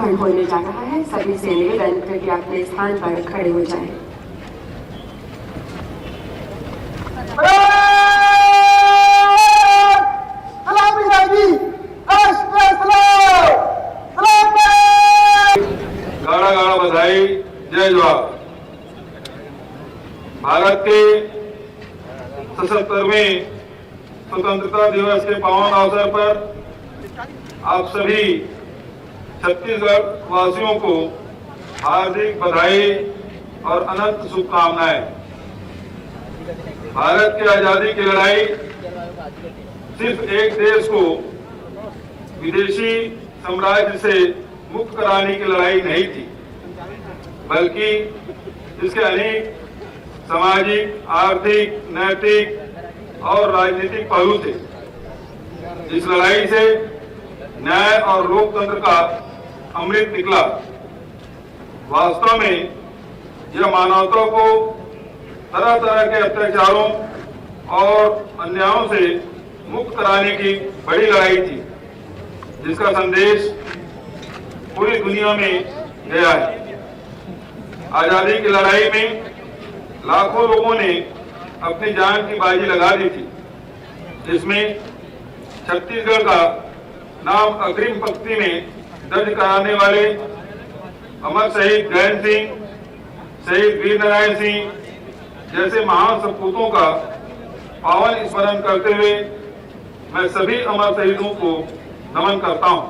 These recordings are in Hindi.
नामकरण होने जा रहा है। सभी से निवेदन करके अपने स्थान पर खड़े हो जाएं। गाड़ा गाड़ा बधाई, जय जवाहर। भारत के 77वें स्वतंत्रता दिवस के पावन अवसर पर आप सभी छत्तीसगढ़ वासियों को हार्दिक बधाई और अनंत शुभकामनाएं। भारत की आजादी की लड़ाई सिर्फ एक देश को विदेशी साम्राज्य से मुक्त कराने की लड़ाई नहीं थी, बल्कि इसके अनेक सामाजिक, आर्थिक, नैतिक और राजनीतिक पहलू थे। इस लड़ाई से न्याय और लोकतंत्र का अमृत निकला। वास्तव में यह मानवता को तरह तरह के अत्याचारों और अन्यायों से मुक्त कराने की बड़ी लड़ाई थी, जिसका संदेश पूरी दुनिया में गया है। आजादी की लड़ाई में लाखों लोगों ने अपनी जान की बाजी लगा दी थी, जिसमें छत्तीसगढ़ का नाम अग्रिम पंक्ति में दर्ज कराने वाले अमर शहीद गैन सिंह, शहीद वीर नारायण सिंह जैसे महान सपूतों का पावन स्मरण करते हुए मैं सभी अमर शहीदों को नमन करता हूं।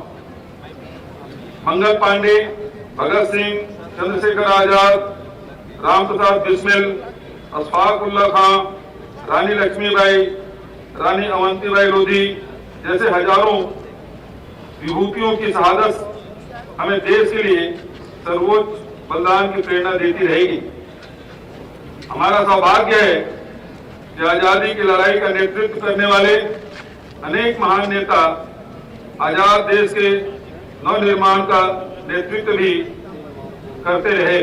मंगल पांडे, भगत सिंह, चंद्रशेखर आजाद, राम प्रसाद बिस्मिल, अशफाक उल्ला खां, रानी लक्ष्मीबाई, रानी अवंतीबाई लोधी जैसे हजारों विभूतियों की शहादत हमें देश के लिए सर्वोच्च बलिदान की प्रेरणा देती रहेगी। हमारा सौभाग्य है कि आजादी की लड़ाई का नेतृत्व करने वाले अनेक महान नेता आजाद देश के नवनिर्माण का नेतृत्व भी करते रहे।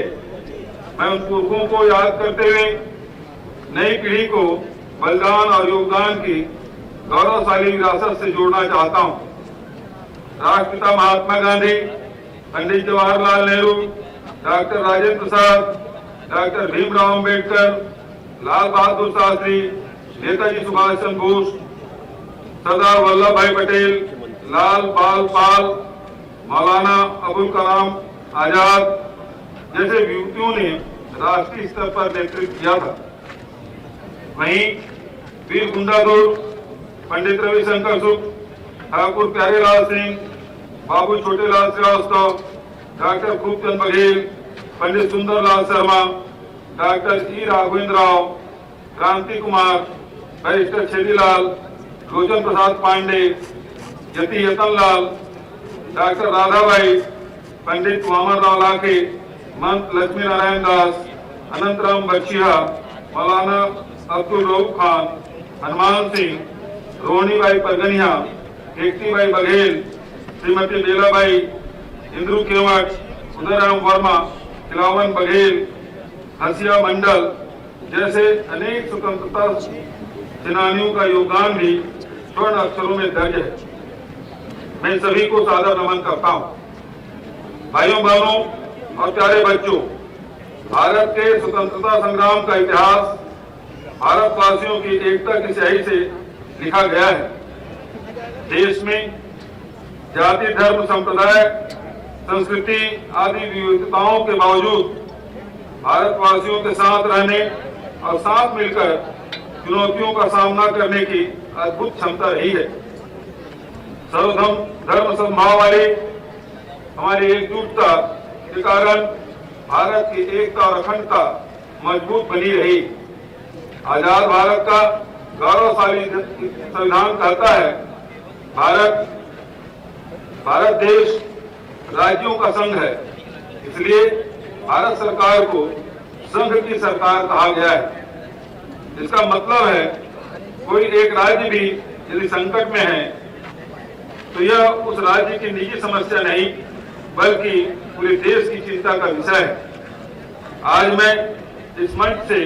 मैं उन पुरखों को याद करते हुए नई पीढ़ी को बलिदान और योगदान की गौरवशाली विरासत से जोड़ना चाहता हूं। राष्ट्रपिता महात्मा गांधी, पंडित जवाहरलाल नेहरू, डॉक्टर राजेंद्र प्रसाद, डॉक्टर भीमराव अम्बेडकर, लाल बहादुर शास्त्री, नेताजी सुभाष चंद्र बोस, सरदार वल्लभ भाई पटेल, लाल बाल पाल, मौलाना अबुल कलाम आजाद जैसे विभूतियों ने राष्ट्रीय स्तर पर नेतृत्व किया था। वहीं वीर गुंडाधुर, पंडित रविशंकर शुक्ल, ठाकुर प्यारेलाल सिंह, बाबू छोटेलाल श्रीवास्तव, डॉक्टर खूबचंद बघेल, पंडित सुंदरलाल शर्मा, डॉक्टर ई राघवेंद्र राव, क्रांति कुमार, बैरिस्टर छेदीलाल, लोचन प्रसाद पांडे, यति यतनलाल, डॉक्टर राधाबाई, पंडित वामन राव लाखे, महंत लक्ष्मी नारायण दास, अनंतराम बख्शिया, मौलाना अब्दुल रऊफ खान, हनुमान सिंह, रोहिणीबाई परगनिया, केकतीबाई बघेल, श्रीमती बेलाबाई, इंद्रू केवट, उदयराम वर्मा, तिलावन बघेल, हसिया मंडल जैसे अनेक स्वतंत्रता सेनानियों का योगदान भी स्वर्ण अक्षरों में दर्ज है। मैं सभी को सादर नमन करता हूं। भाइयों बहनों और प्यारे बच्चों, भारत के स्वतंत्रता संग्राम का इतिहास भारतवासियों की एकता की स्याही से लिखा गया है। देश में जाति, धर्म, संप्रदाय, संस्कृति आदि विविधताओं के बावजूद भारतवासियों के साथ रहने और साथ मिलकर चुनौतियों का सामना करने की अद्भुत क्षमता रही है। सर्वधर्म समभाव वाली हमारी एकजुटता के कारण भारत की एकता और अखंडता मजबूत बनी रही। आजाद भारत का गौरवशाली संविधान कहता है, भारत देश राज्यों का संघ है, इसलिए भारत सरकार को संघ की सरकार कहा गया है। इसका मतलब है कोई एक राज्य भी यदि संकट में है तो यह उस राज्य की निजी समस्या नहीं बल्कि पूरे देश की चिंता का विषय है। आज मैं इस मंच से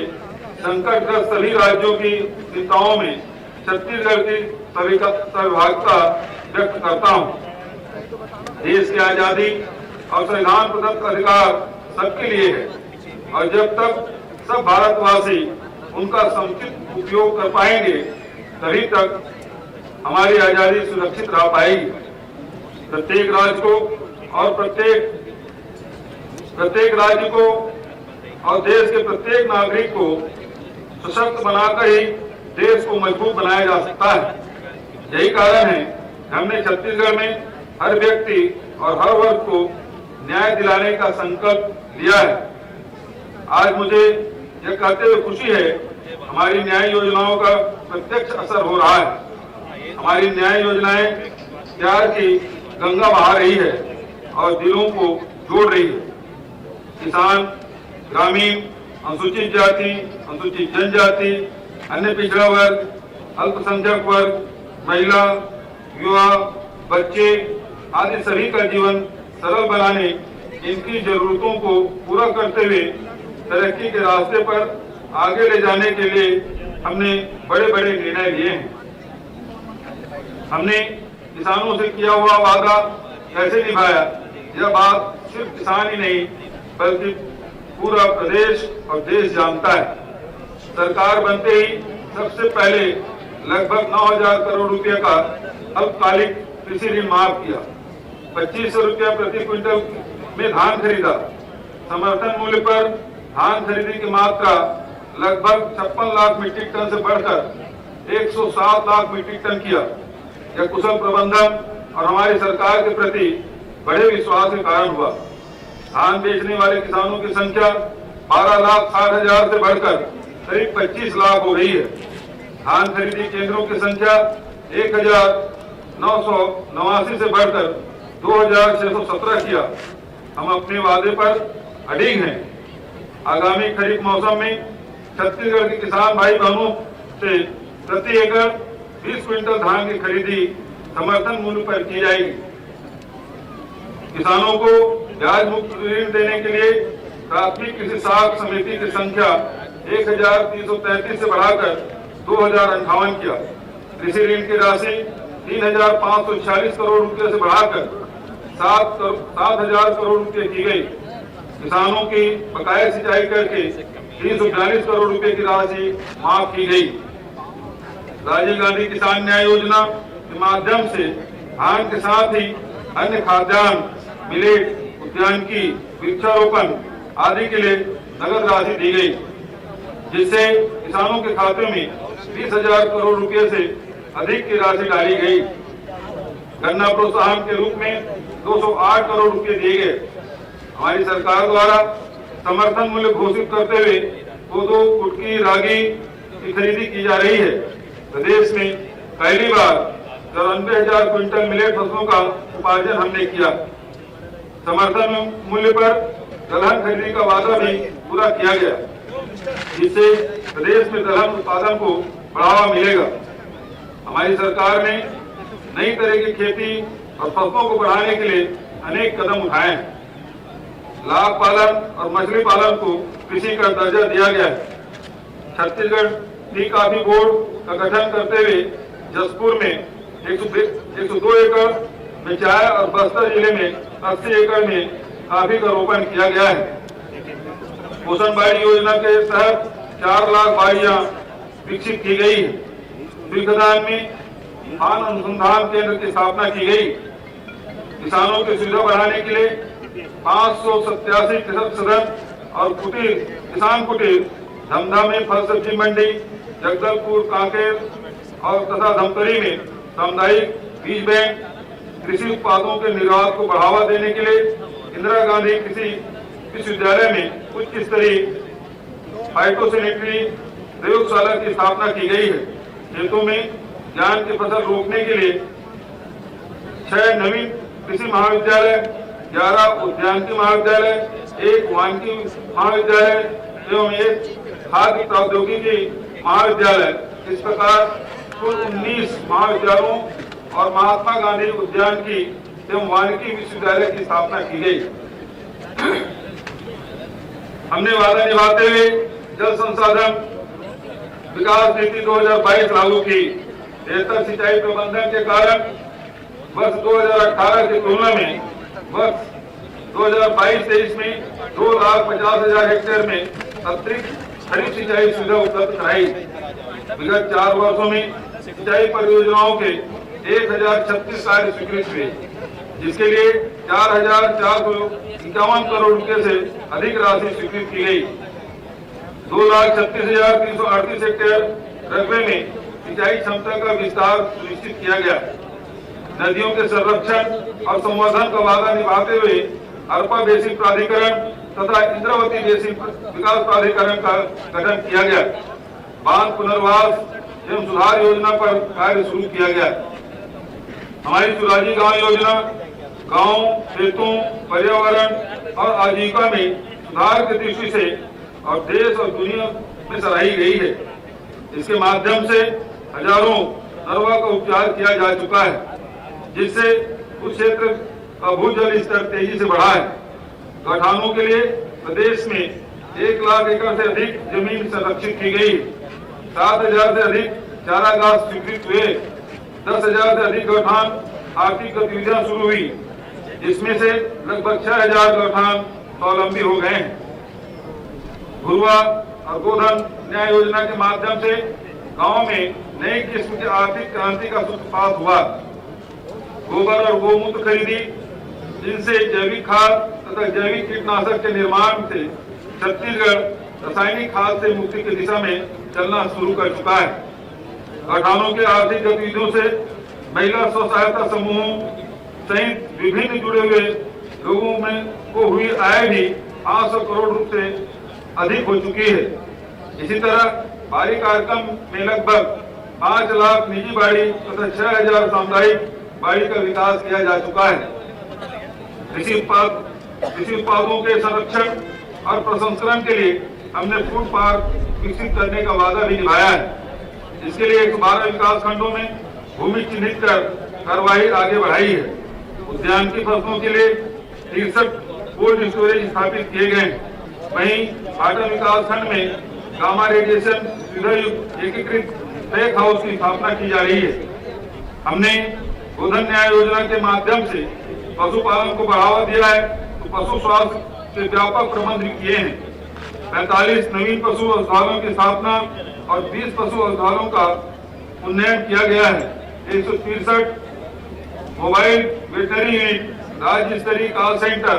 संकटग्रस्त सभी राज्यों की चिंताओं में छत्तीसगढ़ की सहभागिता व्यक्त करता हूं। देश की आजादी और संविधान प्रदत्त अधिकार सबके लिए है और जब तक सब भारतवासी उनका समुचित उपयोग कर पाएंगे तभी तक हमारी आजादी सुरक्षित रह पाएगी। प्रत्येक राज्य को और प्रत्येक राज्य को और देश के प्रत्येक नागरिक को सशक्त बनाकर ही देश को मजबूत बनाया जा सकता है। यही कारण है हमने छत्तीसगढ़ में हर व्यक्ति और हर वर्ग को न्याय दिलाने का संकल्प लिया है। आज मुझे यह कहते हुए खुशी है हमारी न्याय योजनाओं का प्रत्यक्ष असर हो रहा है। हमारी न्याय योजनाएं प्यार की गंगा बहा रही है और दिलों को जोड़ रही है। किसान, ग्रामीण, अनुसूचित जाति, अनुसूचित जनजाति, अन्य पिछड़ा वर्ग, अल्पसंख्यक वर्ग, महिला, युवा, बच्चे आदि सभी का जीवन सरल बनाने, इनकी जरूरतों को पूरा करते हुए तरक्की के रास्ते पर आगे ले जाने के लिए हमने बड़े बड़े निर्णय लिए हैं। हमने किसानों से किया हुआ वादा कैसे निभाया, यह बात सिर्फ किसान ही नहीं बल्कि पूरा प्रदेश और देश जानता है। सरकार बनते ही सबसे पहले लगभग 9,000 करोड़ रुपए का अल्पकालिक कृषि ऋण माफ किया, 2500 रुपया प्रति क्विंटल में धान खरीदा, समर्थन मूल्य पर धान खरीदी की मात्रा लगभग 56 लाख मीट्रिक टन से बढ़कर 107 लाख मीट्रिक टन किया। यह कुशल प्रबंधन और हमारी सरकार के प्रति बड़े विश्वास के कारण हुआ। धान बेचने वाले किसानों की संख्या 12,60,000 से बढ़कर करीब 25 लाख हो गई है। धान खरीदी केंद्रों की संख्या 1,989 से बढ़कर 2,617 किया। हम अपने वादे पर अडिग हैं। आगामी खरीफ मौसम में छत्तीसगढ़ के किसान भाई बहनों से प्रति एकड़ 20 क्विंटल धान की खरीदी समर्थन मूल्य पर की जाएगी। किसानों को ब्याज मुक्त ऋण देने के लिए प्राथमिक कृषि साख समिति की संख्या 1,333 से बढ़ाकर 2,058 किया। कृषि ऋण की राशि 3,546 करोड़ रुपए से बढ़ाकर 7,000 करोड़ रुपए की गई। किसानों की बकाया सिंचाई करके 342 करोड़ रुपए की राशि माफ की गई। राजीव गांधी किसान न्याय योजना के माध्यम से धान के साथ ही अन्य खाद्यान्न, मिलेट, उद्यानिकी, वृक्षारोपण आदि के लिए नगद राशि दी गई, जिससे किसानों के खाते में 20,000 करोड़ रुपए से अधिक की राशि डाली गई। गन्ना प्रोत्साहन के रूप में 208 करोड़ रुपए दिए गए। हमारी सरकार द्वारा समर्थन मूल्य घोषित करते हुए कोदो, कुटकी, रागी की खरीदी की जा रही है। प्रदेश में पहली बार 94,000 क्विंटल मिलेट फसलों का उपार्जन हमने किया। समर्थन मूल्य पर दलहन खरीदी का वादा भी पूरा किया गया, जिससे प्रदेश में दलहन उत्पादन को बढ़ावा मिलेगा। हमारी सरकार ने नई तरह की खेती और फसलों को बढ़ाने के लिए अनेक कदम उठाए हैं। लाख पालन और मछली पालन को कृषि का दर्जा दिया गया है। छत्तीसगढ़ टी कॉफी बोर्ड का गठन करते हुए जसपुर में 102 एकड़ में चाय और बस्तर जिले में 80 एकड़ में कॉफी का रोपण किया गया है। पोषण बाड़ी योजना के तहत 4 लाख बाड़ियां विकसित की गई है। विकदान में खान अनुसंधान केंद्र की स्थापना की गई। किसानों की सुविधा बढ़ाने के लिए 587 कृषक सदन और किसान कुटीर धमधा में फल सब्जी मंडी, जगदलपुर, कांकेर और तथा धमतरी में सामुदायिक बीज बैंक, कृषि उत्पादों के निर्यात को बढ़ावा देने के लिए इंदिरा गांधी कृषि विश्वविद्यालय में उच्च स्तरीय फाइटोसैनिटरी प्रयोगशाला की स्थापना की गई है। खेतों में धान की फसल रोकने के लिए 6 नवीन कृषि महाविद्यालय, 11 उद्यानिकी महाविद्यालय, 1 वानिकी महाविद्यालय एवं 1 खाद्य प्रौद्योगिकी महाविद्यालय, इस प्रकार कुल 19 महाविद्यालयों और महात्मा गांधी उद्यानिकी एवं वानिकी विश्वविद्यालय की स्थापना की गई। हमने वादा निभाते हुए जल संसाधन विकास नीति 2022 लागू की। बेहतर सिंचाई प्रबंधन के कारण वर्ष 2018 की तुलना में वर्ष 2022-23 में 2,50,000 हेक्टेयर में अतिरिक्त खरीफ सिंचाई सुविधा उपलब्ध कराई। विगत 4 वर्षों में सिंचाई परियोजनाओं के 1,036 कार्य स्वीकृत हुए, जिसके लिए 4,451 करोड़ रुपए से अधिक राशि स्वीकृत की गई। 2,36,338 हेक्टेयर रकबे में सिंचाई क्षमता का विस्तार सुनिश्चित किया गया। नदियों के संरक्षण और संवर्धन का वादा निभाते हुए अरपा बेसिन प्राधिकरण तथा इंद्रावती बेसिन विकास प्राधिकरण का गठन किया गया। बांध पुनर्वास एवं सुधार योजना पर कार्य शुरू किया गया। हमारी सुराजी गांव योजना गांव, खेतों, पर्यावरण और आजीविका में सुधार की दृष्टि से और देश और दुनिया में सराही गई है। इसके माध्यम से हजारों नरवा का उपचार किया जा चुका है, जिससे उस क्षेत्र का भूजल स्तर तेजी से बढ़ा है। गठानों के लिए प्रदेश में 1 लाख एकड़ से अधिक जमीन संरक्षित की गई। 7,000 से अधिक चारागाह स्वीकृत हुए। 10,000 से अधिक गठान आर्थिक गतिविधियां शुरू हुई, जिसमें से लगभग 6,000 गठान स्वावलंबी हो गए हैं। घुरवा और गोधन न्याय योजना के माध्यम से गांव में नई किस्म की आर्थिक क्रांति का सूत्रपात हुआ। गोबर और गोमूत्र खरीदी, जिनसे जैविक खाद तथा जैविक कीटनाशक के निर्माण से छत्तीसगढ़ रासायनिक खाद से मुक्ति की दिशा में चलना शुरू कर चुका है। गठानों के आर्थिक गतिविधियों से महिला स्व सहायता समूहों सहित विभिन्न जुड़े हुए लोगों में को हुई आय भी 500 करोड़ रुपए से अधिक हो चुकी है। इसी तरह बाड़ी कार्यक्रम में लगभग 5 लाख निजी बाड़ी तथा 6,000 सामुदायिक बाड़ी का विकास किया जा चुका है। कृषि उत्पादों के संरक्षण और प्रसंस्करण के लिए हमने फूड पार्क विकसित करने का वादा भी निभाया है। इसके लिए 112 विकास खंडों में भूमि चिन्हित कर कार्यवाही आगे बढ़ाई है। उद्यान की फसलों के लिए 63 कोल्ड स्टोरेज स्थापित किए गए। वहीं पाटन विकास खंड में गामा रेडिएशन सुविधा युक्त एकीकृत पैक हाउस की स्थापना की जा रही है। हमने गोधन न्याय योजना के माध्यम से पशुपालन को बढ़ावा दिया है, तो पशु स्वास्थ्य के व्यापक प्रबंध किए हैं। 45 नवीन पशु अस्पतालों की स्थापना और 20 पशु अस्पतालों का उन्नयन किया गया है। 163 मोबाइल वेटनरी यूनिट, राज्य स्तरीय कॉल सेंटर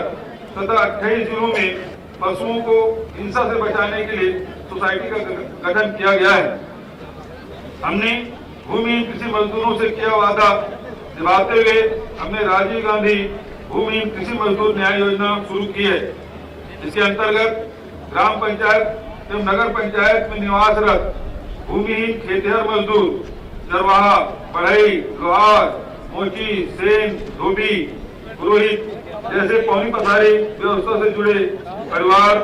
तथा 28 जिलों में पशुओं को हिंसा से बचाने के लिए सोसाइटी का गठन किया गया है। हमने भूमिहीन कृषि मजदूरों से किया वादा निभाते हुए हमने राजीव गांधी भूमिहीन कृषि मजदूर न्याय योजना शुरू की है। इसके अंतर्गत ग्राम पंचायत एवं नगर पंचायत में निवासरत भूमिहीन खेतिहर मजदूर, चरवाहा, बढ़ई, लोहार, मोची, सेन, धोबी, पुरोहित जैसे पौनी पथारी व्यवस्था से जुड़े परिवार,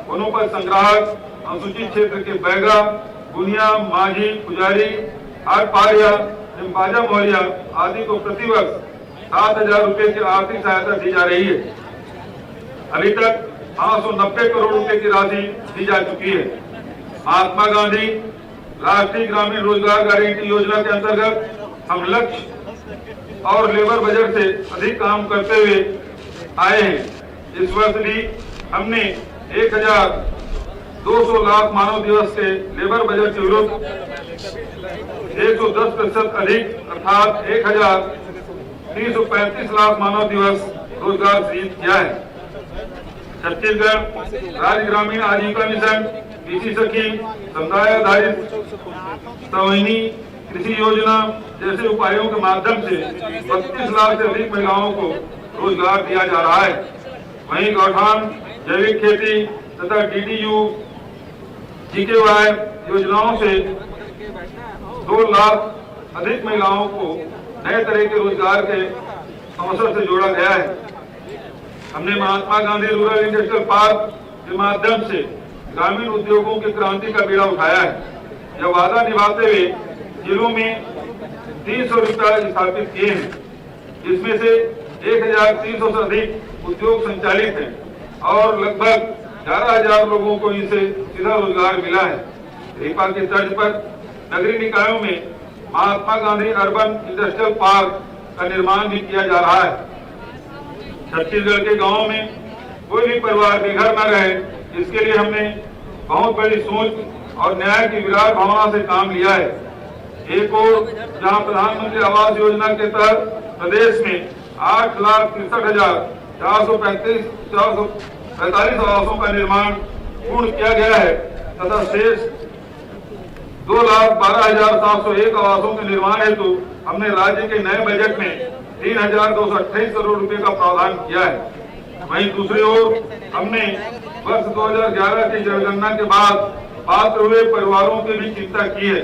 वनोपज संग्राहक, अनुसूचित क्षेत्र के बैगा, बुनिया, माझी, पुजारी, हाट पारिया एवं बाजा मोहरिया आदि को प्रतिवर्ष 7,000 रुपए की आर्थिक सहायता दी जा रही है। अभी तक 590 करोड़ रुपए की राशि दी जा चुकी है। महात्मा गांधी राष्ट्रीय ग्रामीण रोजगार गारंटी योजना के अंतर्गत हम लक्ष्य और लेबर बजट से अधिक काम करते हुए आए हैं। इस वर्ष भी हमने 1,200 लाख मानव दिवस के लेबर बजट के विरुद्ध 110% अधिक अर्थात 1,335 लाख मानव दिवस रोजगार सृजित किया है। छत्तीसगढ़ राज्य ग्रामीण आजीविका मिशन, कृषि सखी, समुदाय आधारित सवैनी कृषि योजना जैसे उपायों के माध्यम से 32 लाख से अधिक महिलाओं को रोजगार दिया जा रहा है। वहीं गौठान, जैविक खेती तथा DDU GKY योजनाओं से 2 लाख अधिक महिलाओं को नए तरह के रोजगार के अवसर से जोड़ा गया है। हमने Mahatma Gandhi rural industrial park के माध्यम से ग्रामीण उद्योगों की क्रांति का बीड़ा उठाया है। यह वादा निभाते हुए जिलों में 300 विद्यालय स्थापित किए हैं, जिसमें से 1,300 से अधिक उद्योग संचालित हैं और लगभग 11,000 लोगों को इनसे सीधा रोजगार मिला है। रेपा की तर्ज पर नगरीय निकायों में Mahatma Gandhi urban industrial park का निर्माण भी किया जा रहा है। छत्तीसगढ़ के गांवों में कोई भी परिवार बेघर न रहे, इसके लिए हमने बहुत बड़ी सोच और न्याय की विराट भावना से काम लिया है। एक और जहां प्रधानमंत्री आवास योजना के तहत प्रदेश में 8,63,445 आवासों का निर्माण पूर्ण किया गया है तथा शेष 2,12,701 आवासों के निर्माण हेतु हमने राज्य के नए बजट में 3,228 करोड़ रुपए का प्रावधान किया है। वहीं दूसरी ओर हमने वर्ष 2011 की जनगणना के बाद पात्र हुए परिवारों की भी चिंता की है।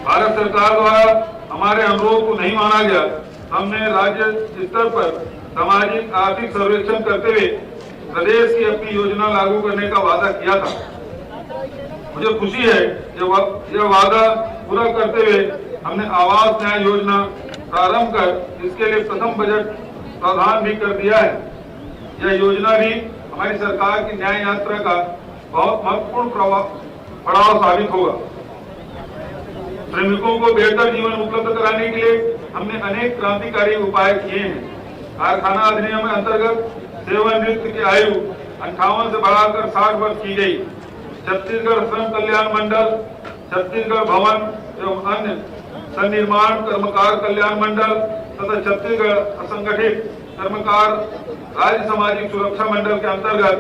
भारत सरकार द्वारा हमारे अनुरोध को नहीं माना गया। हमने राज्य स्तर पर सामाजिक आर्थिक सर्वेक्षण करते हुए प्रदेश की अपनी योजना लागू करने का वादा किया था। मुझे खुशी है यह वादा पूरा करते हुए हमने आवास न्याय योजना प्रारंभ कर इसके लिए प्रथम बजट प्रावधान भी कर दिया है। यह योजना भी हमारी सरकार की न्याय यात्रा का बहुत महत्वपूर्ण पड़ाव साबित होगा। श्रमिकों को बेहतर जीवन उपलब्ध कराने के लिए हमने अनेक क्रांतिकारी उपाय किए हैं। कारखाना अधिनियम के अंतर्गत सेवानिवृत्ति की आयु 58 से बढ़ाकर 60 वर्ष की गई। छत्तीसगढ़ श्रम कल्याण मंडल, छत्तीसगढ़ भवन एवं अन्य सन्निर्माण कर्मकार कल्याण मंडल तथा छत्तीसगढ़ असंगठित कर्मकार राज्य सामाजिक सुरक्षा मंडल के अंतर्गत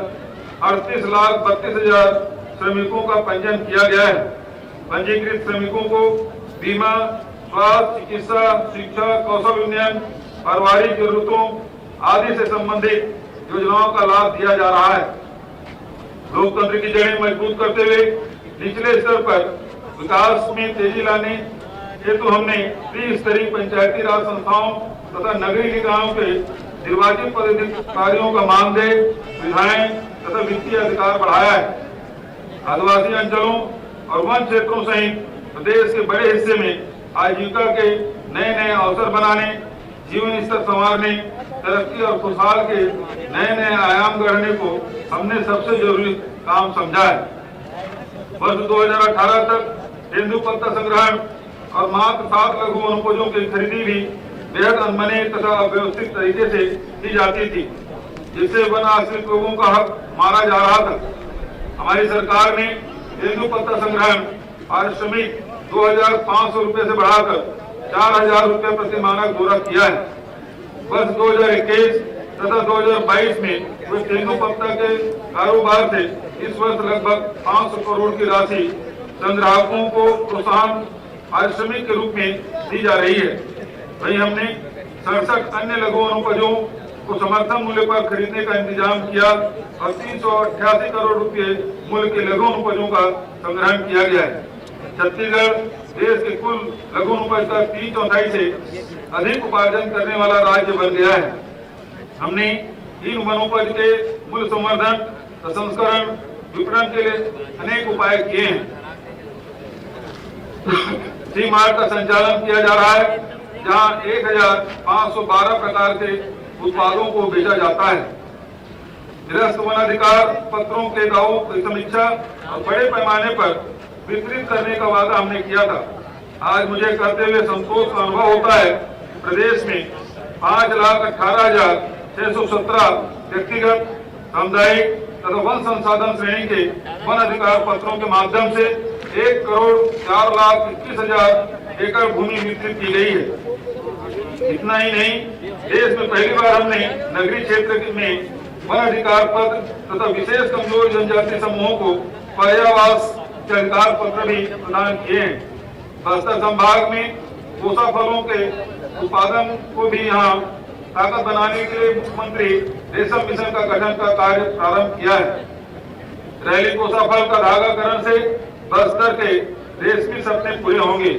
38,32,000 श्रमिकों का पंजीयन किया गया है। पंजीकृत श्रमिकों को बीमा, स्वास्थ्य, चिकित्सा, शिक्षा, कौशल उन्नयन, पारिवारिक जरूरतों आदि से संबंधित योजनाओं का लाभ दिया जा रहा है। लोकतंत्र की जड़ें मजबूत करते हुए निचले स्तर पर विकास में तेजी लाने हेतु हमने त्रिस्तरीय पंचायती राज संस्थाओं तथा नगरीय निकायों के निर्वाचित पदाधिकारियों का मानदेय, सुविधाएं तथा वित्तीय अधिकार बढ़ाया है। आदिवासी अंचलों और वन क्षेत्रों सहित प्रदेश के बड़े हिस्से में आजीविका के नए नए अवसर बनाने, जीवन स्तर संवारने, तरक्की और खुशहाल के नए नए आयाम गढ़ने को हमने सबसे जरूरी काम समझा है। वर्ष 2018 तक तेंदुपत्ता संग्रहण और मात्र 7 लघु वनोपजों की खरीदी भी बेहद अनमने तथा अव्यवस्थित तरीके से की जाती थी, जिससे वन आश्रित लोगों का हक मारा जा रहा था। हमारी सरकार ने तेंदुपत्ता संग्रहण पारिश्रमिक 2,500 रुपए से बढ़ाकर 4,000 रुपए प्रति मानक बोरा किया है। वर्ष 2021 तथा 2022 में हुए तेंदुपत्ता के कारोबार से इस वर्ष लगभग 500 करोड़ की राशि संग्राहकों को प्रोत्साहन पारिश्रमिक के रूप में दी जा रही है। वहीं हमने 67 अन्य लघु वनोपजों को समर्थन मूल्य पर खरीदने का इंतजाम किया और 388 करोड़ रुपए मूल्य के लघु वनोपजों का संग्रहण किया गया है। छत्तीसगढ़ देश के कुल लघु वनोपज का 3/4 से अधिक उपार्जन करने वाला राज्य बन गया है। हमने इन वनोपज के मूल्य संवर्धन, प्रसंस्करण, विपणन के लिए अनेक उपाय किए हैं। सी मार्ट का संचालन किया जा रहा है, जहां 1,512 प्रकार के उत्पादों को बेचा जाता है। निरस्त वन अधिकार पत्रों के दावों की समीक्षा और बड़े पैमाने पर वितरित करने का वादा हमने किया था। आज मुझे करते हुए संतोष का अनुभव होता है। प्रदेश में 5,18,617 व्यक्तिगत, सामुदायिक तथा वन संसाधन श्रेणी के वन अधिकार पत्रों के माध्यम से 1,04,21,000 एकड़ भूमि वितरित की गई है। इतना ही नहीं, देश में पहली बार हमने नगरीय क्षेत्र में वन अधिकार पत्र तथा विशेष कमजोर जनजाति समूहों को पर्यावास के अधिकार पत्र भी प्रदान किए हैं। बस्तर संभाग में कोसा फलों के उत्पादन को भी यहाँ ताकत बनाने के लिए मुख्यमंत्री रेशम मिशन का गठन का कार्य प्रारंभ किया है। रैली कोसा फल का धागाकरण से बस्तर के रेशमी सपने पूरे होंगे।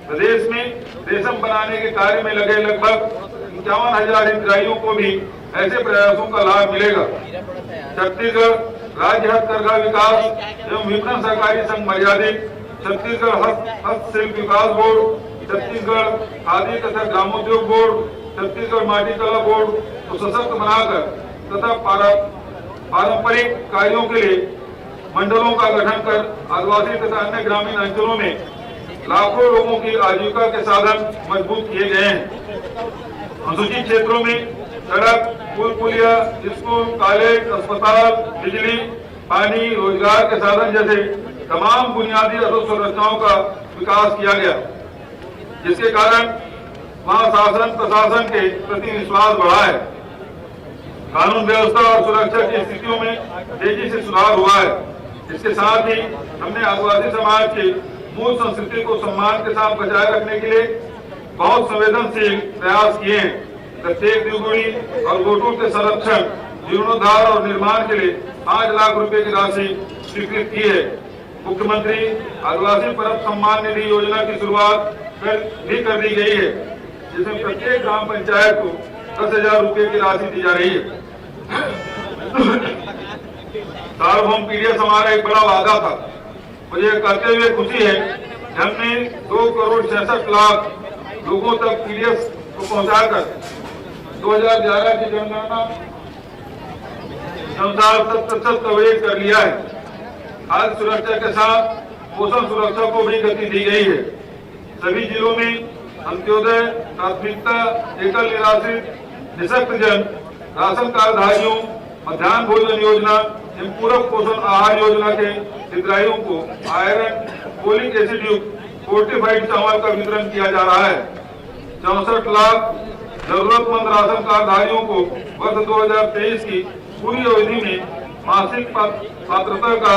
प्रदेश में रेशम बनाने के कार्य में लगे लगभग 51,000 हितग्राहियों को भी ऐसे प्रयासों का लाभ मिलेगा। छत्तीसगढ़ राज्य हथकरघा विकास एवं विपणन सहकारी संघ मर्यादित, छत्तीसगढ़ हस्तशिल्प विकास बोर्ड, छत्तीसगढ़ खादी तथा ग्रामोद्योग बोर्ड, छत्तीसगढ़ माटी कला बोर्ड को सशक्त बनाकर तथा पारंपरिक कार्यों के लिए मंडलों का गठन कर आदिवासी तथा अन्य ग्रामीण अंचलों में लाखों लोगों की आजीविका के साधन मजबूत किए गए हैं। अनुसूचित क्षेत्रों में सड़क, पुल पुलिया, स्कूल, कॉलेज, अस्पताल, बिजली, पानी, रोजगार के साधन जैसे तमाम बुनियादी अधोसंरचनाओं का विकास किया गया, जिसके कारण वहां शासन प्रशासन के प्रति विश्वास बढ़ा है। कानून व्यवस्था और सुरक्षा की स्थितियों में तेजी से सुधार हुआ है। इसके साथ ही हमने आदिवासी समाज की मूल संस्कृति को सम्मान के साथ बचाए रखने के लिए बहुत संवेदनशील प्रयास किए हैं। प्रत्येक द्विगुणी और गोटूर के संरक्षण, जीर्णोद्धार और निर्माण के लिए 5 लाख रुपए की राशि स्वीकृत की है। मुख्यमंत्री आदिवासी परब सम्मान निधि योजना की शुरुआत भी कर दी गई है, जिसमें प्रत्येक ग्राम पंचायत को 10,000 रुपए की राशि दी जा रही है। सार्वभौम पीडीएस हमारा एक बड़ा वादा था। मुझे कहते हुए खुशी है कि हमने 2,66,00,000 लोगों तक पीडीएस को पहुंचाकर 2011 की जनगणना अनुसार 100% कवरेज कर लिया है। खाद्य सुरक्षा के साथ पोषण सुरक्षा को भी गति दी गई है। सभी जिलों में अंत्योदय, प्राथमिकता, एकल निराश्रित, निःशक्त जन, राशन कार्डधारियों, मध्याह्न भोजन योजना एवं पूरक पोषण आहार योजना के हितग्राहियों को आयरन, फोलिक एसिड युक्त फोर्टिफाइड चावल का वितरण किया जा रहा है। 64 लाख जरूरतमंद राशन कार्डधारियों को वर्ष 2023 की पूरी अवधि में मासिक पात्रता का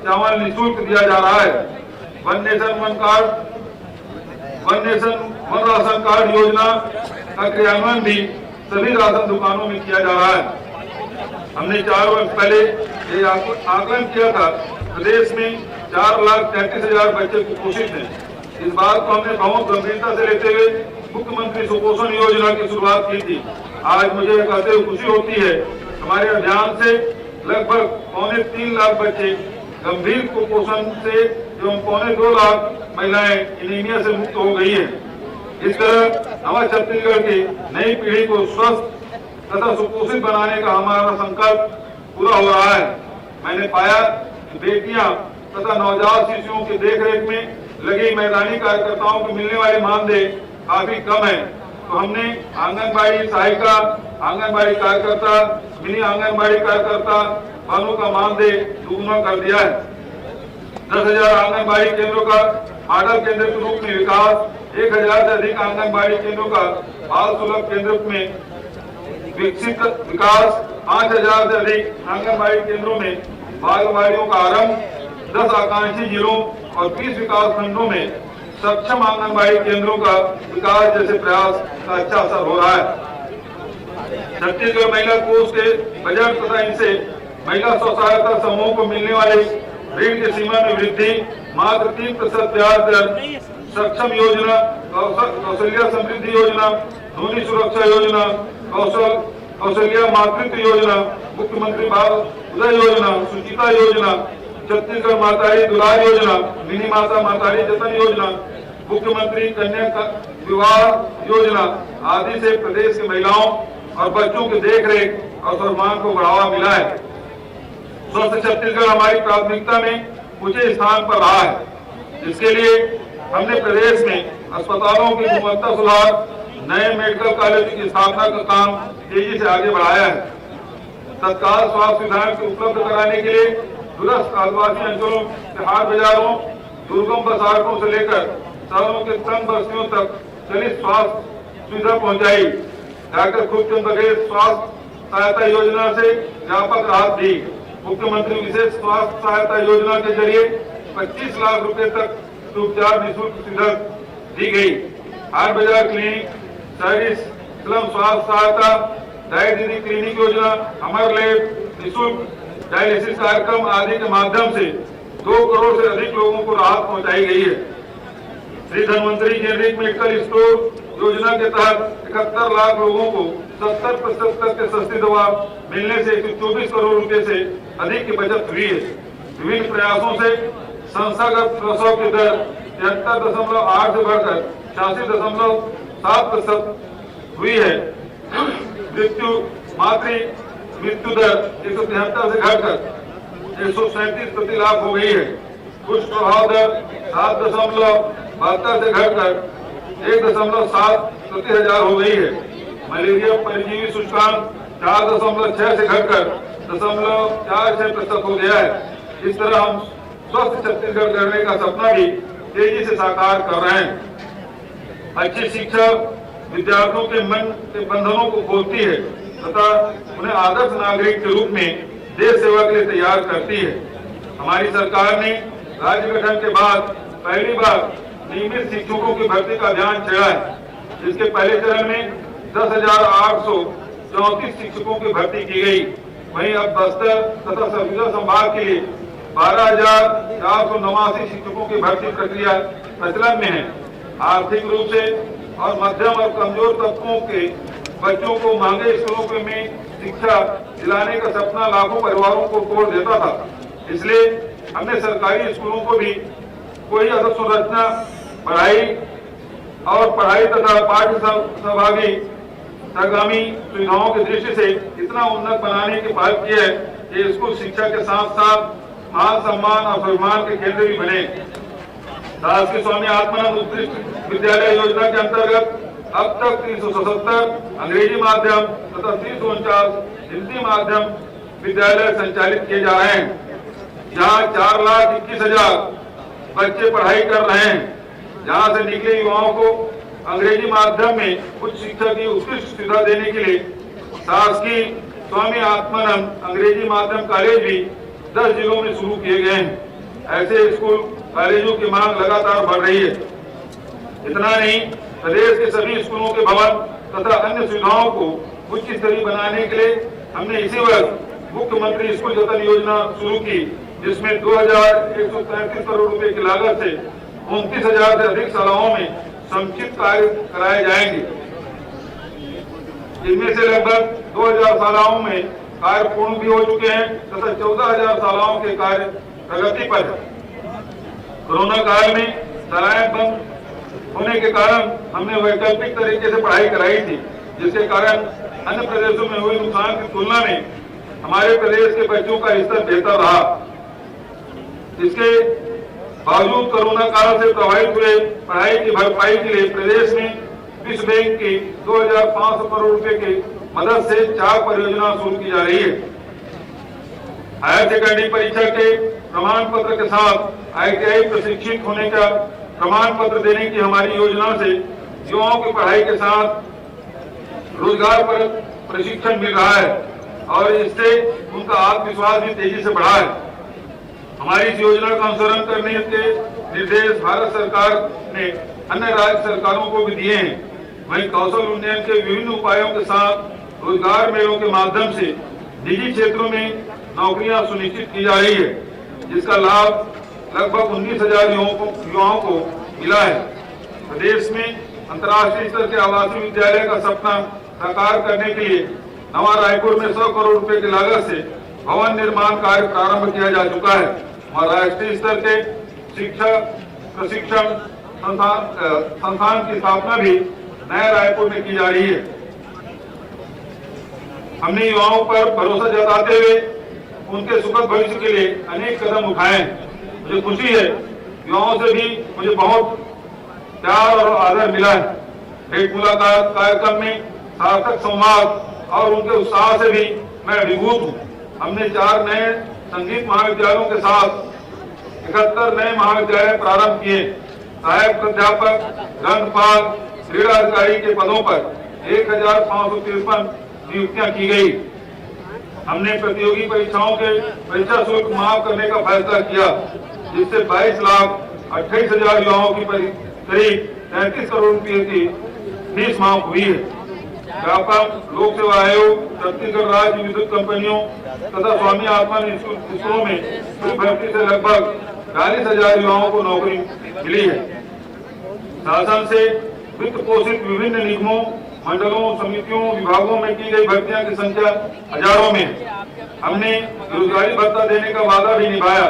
चावल निःशुल्क दिया जा रहा है। One nation one ration card योजना का क्रियान्वयन भी सभी राशन दुकानों में किया जा रहा है। हमने 4 वर्ष पहले ये आकलन किया था, प्रदेश में 4,33,000 बच्चे कुपोषित हैं। इस बात को हमने बहुत गंभीरता से लेते हुए मुख्यमंत्री सुपोषण योजना की शुरुआत की थी। आज मुझे कहते हुए खुशी होती है, हमारे अभियान से लगभग 3.25 लाख बच्चे गंभीर कुपोषण से एवं 2.25 लाख महिलाएं एनीमिया से मुक्त हो गई हैं। इस तरह हमारे छत्तीसगढ़ की नई पीढ़ी को स्वस्थ तथा सुपोषित बनाने का हमारा संकल्प पूरा हो रहा है। मैंने पाया कि बेटियां तथा नवजात शिशुओं की देखरेख में लगे मैदानी कार्यकर्ताओं को मिलने वाली मानदेय काफी कम है, तो हमने आंगनबाड़ी सहायिका, आंगनबाड़ी कार्यकर्ता, मिनी आंगनबाड़ी कार्यकर्ता वालों का मानदेय दुगुना कर दिया है। 10,000 आंगनबाड़ी केंद्रों का मॉडल केंद्र के रूप में विकास, 1,000 से अधिक आंगनबाड़ी केंद्रों का बाल सुलभ केंद्र में विकसित विकास, 5,000 से अधिक आंगनबाड़ी केंद्रों में बालवाड़ियों का आरंभ, 10 आकांक्षी जिलों और 20 विकास खंडों में सक्षम आंगनबाड़ी केंद्रों का विकास जैसे प्रयास का अच्छा असर हो रहा है। छत्तीसगढ़ महिला कोष के बजट तथा इनसे महिला स्व सहायता समूह को मिलने वाले ऋण की सीमा में वृद्धि, मात्र 3% ब्याज दर, सक्षम योजना, कौशल्या समृद्धि योजना, नूनी सुरक्षा योजना, कौशल्या मातृत्व योजना, मुख्यमंत्री बाल उदय योजना, सुचिता योजना, छत्तीसगढ़ मातारी दुलार योजना, मिनी माता मातारी जतन योजना, मुख्यमंत्री कन्या विवाह योजना आदि से प्रदेश की महिलाओं और बच्चों की देखरेख और सम्मान को बढ़ावा मिला है। स्वस्थ छत्तीसगढ़ हमारी प्राथमिकता में ऊंचे स्थान पर रहा है। इसके लिए हमने प्रदेश में अस्पतालों की गुणवत्ता सुधार, नए मेडिकल कॉलेज की स्थापना का काम तेजी से आगे बढ़ाया है। तत्काल स्वास्थ्य सुविधाएं उपलब्ध कराने के लिए दूरस्थ आदिवासी अंचलों के हाट बाजारों, दुर्गम बसाहटों से लेकर शहरों के तंग बस्तियों तक चलित स्वास्थ्य सुविधा पहुंचाई। डॉक्टर खूबचंद बघेल स्वास्थ्य सहायता योजना से व्यापक राहत दी। मुख्यमंत्री विशेष स्वास्थ्य सहायता योजना के जरिए 25 लाख रुपए तक उपचार निःशुल्क सुविधा दी गई। हाट बाजार क्लिनिक, शहरी स्लम स्वास्थ्य सहायता, डाइट दीदी क्लिनिक योजना, अमर लैब, निःशुल्क डायलिसिस कार्यक्रम आदि के माध्यम से 2 करोड़ से अधिक लोगों को राहत पहुंचाई गई है। Shri Dhanvantari generic medical store योजना के तहत 71 लाख लोगों को 70% तक के सस्ती दवा मिलने से 124 करोड़ रुपए से अधिक की बचत हुई है। विभिन्न प्रयासों से संस्थागत प्रसव की दर 73.8 से बढ़कर 86.7% हुई है। मातृ मृत्यु दर 173 से घटकर 137 प्रति लाख हो गई है। कुष्ठ प्रभाव दर 7.72 से घटकर 1.7 प्रति हजार हो गई है। मलेरिया परजीवी सूचकांक 4.6 से घटकर 0.46% हो गया है। इस तरह हम स्वस्थ छत्तीसगढ़ करने का सपना भी तेजी से साकार कर रहे हैं। अच्छी शिक्षा विद्यार्थियों के मन के बंधनों को खोलती है तथा उन्हें आदर्श नागरिक के रूप में देश सेवा के लिए तैयार करती है। हमारी सरकार ने राज्य गठन के बाद पहली बार नियमित शिक्षकों की भर्ती का अभियान छेड़ा है। इसके पहले चरण में 10,834 शिक्षकों की भर्ती की गई। वहीं अब बस्तर तथा सरगुजा संभाग के लिए 12,489 शिक्षकों की भर्ती प्रक्रिया प्रचलन में है। आर्थिक रूप से और मध्यम और कमजोर तबकों के बच्चों को महंगे स्कूलों में शिक्षा दिलाने का सपना लाखों परिवारों को तोड़ देता था। इसलिए हमने सरकारी स्कूलों को भी कोई अधोसंरचना पढ़ाई तथा पाठ्य सहभागी आगामी सुविधाओं की दृष्टि से इतना उन्नत बनाने की पहल की है कि स्कूल शिक्षा के साथ साथ मान सम्मान और स्वाभिमान के केंद्र भी बने। शासकीय स्वामी आत्मानंद उत्कृष्ट विद्यालय योजना के अंतर्गत अब तक 377 अंग्रेजी माध्यम तथा 349 हिंदी माध्यम विद्यालय संचालित किए जा रहे हैं। जहां 4,21,000 बच्चे पढ़ाई कर रहे हैं। जहां से निकले युवाओं को अंग्रेजी माध्यम में उच्च शिक्षा की उत्कृष्ट सुविधा देने के लिए शासकीय स्वामी आत्मानंद अंग्रेजी माध्यम कॉलेज भी 10 जिलों में शुरू किए गए हैं। ऐसे स्कूल कॉलेजों की मांग लगातार बढ़ रही है। इतना नहीं, प्रदेश के सभी स्कूलों के भवन तथा अन्य सुविधाओं को उच्च स्तरीय बनाने के लिए हमने इसी वर्ष मुख्यमंत्री स्कूल जतन योजना शुरू की, जिसमें 2,133 करोड़ रुपए की लागत से 29,000 से अधिक शालाओं में समुचित कार्य कराए जाएंगे। इनमें से लगभग 2,000 शालाओं में कार्य पूर्ण भी हो चुके हैं तथा 14,000 शालाओं के कार्य प्रगति पर है। कोरोना काल में शालाएं बंद होने के कारण हमने वैकल्पिक तरीके से पढ़ाई कराई थी, जिसके कारण अन्य प्रदेशों में हुए नुकसान की तुलना में हमारे प्रदेश के बच्चों का स्तर बेहतर रहा। इसके बावजूद कोरोना काल से प्रभावित हुए पढ़ाई की भरपाई के लिए प्रदेश में विश्व बैंक की 2,500 करोड़ रुपए की मदद से 4 परियोजना शुरू की जा रही है। हायर सेकेंडरी परीक्षा के प्रमाण पत्र के साथ ITI प्रशिक्षित होने का प्रमाण पत्र देने की हमारी योजना से युवाओं की पढ़ाई के साथ रोजगार पर प्रशिक्षण मिल रहा है और इससे उनका आत्मविश्वास भी तेजी से बढ़ा है। हमारी इस योजना का अनुसरण करने के निर्देश भारत सरकार ने अन्य राज्य सरकारों को भी दिए हैं। वहीं कौशल उन्नयन के विभिन्न उपायों के साथ रोजगार मेलों के माध्यम से निजी क्षेत्रों में नौकरियां सुनिश्चित की जा रही है, जिसका लाभ लगभग 19,000 युवाओं को मिला है। प्रदेश में अंतर्राष्ट्रीय स्तर के आवासीय विद्यालय का सपना साकार करने के लिए नवा रायपुर में 100 करोड़ रुपए की लागत से भवन निर्माण कार्य प्रारंभ किया जा चुका है। और राष्ट्रीय स्तर के शिक्षा प्रशिक्षण संस्थान की स्थापना भी नया रायपुर में की जा रही है। हमने युवाओं पर भरोसा जताते हुए उनके सुखद भविष्य के लिए अनेक कदम उठाए। मुझे खुशी है, युवाओं से भी मुझे बहुत प्यार और आदर मिला है। भेंट मुलाकात कार्यक्रम में सार्थक संवाद और उनके उत्साह से भी मैं अभिभूत हूँ। हमने 4 नए संगीत महाविद्यालयों के साथ 71 नए महाविद्यालय प्रारंभ किए। सहायक प्राध्यापक, ग्रंथपाल, क्रीड़ा अधिकारी के पदों पर 1,553 नियुक्तियां की गई। हमने प्रतियोगी परीक्षाओं के परीक्षा शुल्क माफ करने का फैसला किया, जिससे 22,28,000 युवाओं की करीब 33 करोड़ रुपये की फीस माफ हुई है। व्यापक लोक सेवा आयोग, छत्तीसगढ़ राज्य विद्युत कंपनियों तथा स्वामी आत्मानंद स्कूलों में हुई भर्ती से लगभग 40,000 युवाओं को नौकरी मिली है। शासन से वित्त पोषित विभिन्न निगमों, मंडलों, समितियों, विभागों में की गई भर्तियां की संख्या हजारों में है। हमने रोजगारी भत्ता देने का वादा भी निभाया,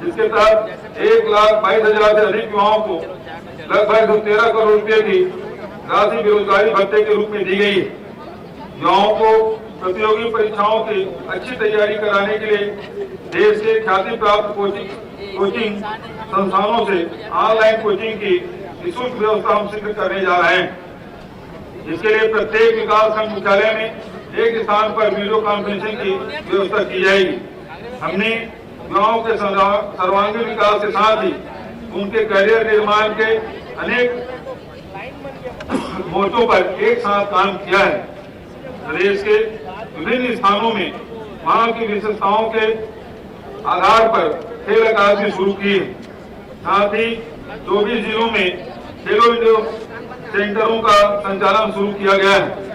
जिसके तहत 1,22,000 से अधिक युवाओं को लगभग 13 करोड़ रुपए की राशि बेरोजगारी भत्ते के रूप में दी गई है। युवाओं को प्रतियोगी परीक्षाओं की अच्छी तैयारी कराने के लिए देश के ख्याति प्राप्त कोचिंग संस्थानों से ऑनलाइन कोचिंग की निःशुल्क व्यवस्था हम सिद्ध करने जा रहे हैं। इसके लिए प्रत्येक विकास खंड मुख्यालय में एक स्थान पर वीडियो कॉन्फ्रेंसिंग की व्यवस्था की जाएगी। हमने युवाओं के सर्वांगीण विकास के साथ ही उनके करियर निर्माण के अनेक मोर्चों पर एक साथ काम किया है। प्रदेश के विभिन्न स्थानों में वहां की विशेषताओं के आधार पर खेल अकादमी शुरू की है। साथ ही 24 जिलों में खेलो इंडिया सेंटरों का संचालन शुरू किया गया है।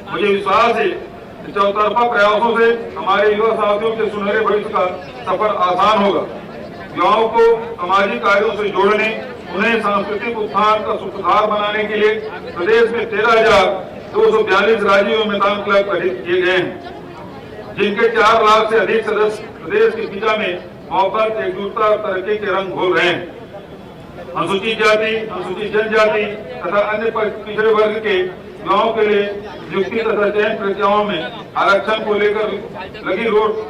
मुझे विश्वास है कि चौतरफा प्रयासों से हमारे युवा साथियों के सुनहरे भविष्य का सफर आसान होगा। युवाओं को सामाजिक कार्यों से जोड़ने, उन्हें सांस्कृतिक उत्थान का सूत्रधार बनाने के लिए प्रदेश में 13,242 राज्य एवं मैदान क्लब गठित किए गए हैं, जिनके 4 लाख से अधिक सदस्य प्रदेश की दिशा में मोहब्बत, एकजुटता और तरक्की के रंग घोल रहे हैं। अनुसूचित जाति, अनुसूचित जनजाति तथा अन्य पिछड़े वर्ग के युवाओं के लिए नियुक्ति तथा चयन प्रक्रियाओं में आरक्षण को लेकर लगी रोक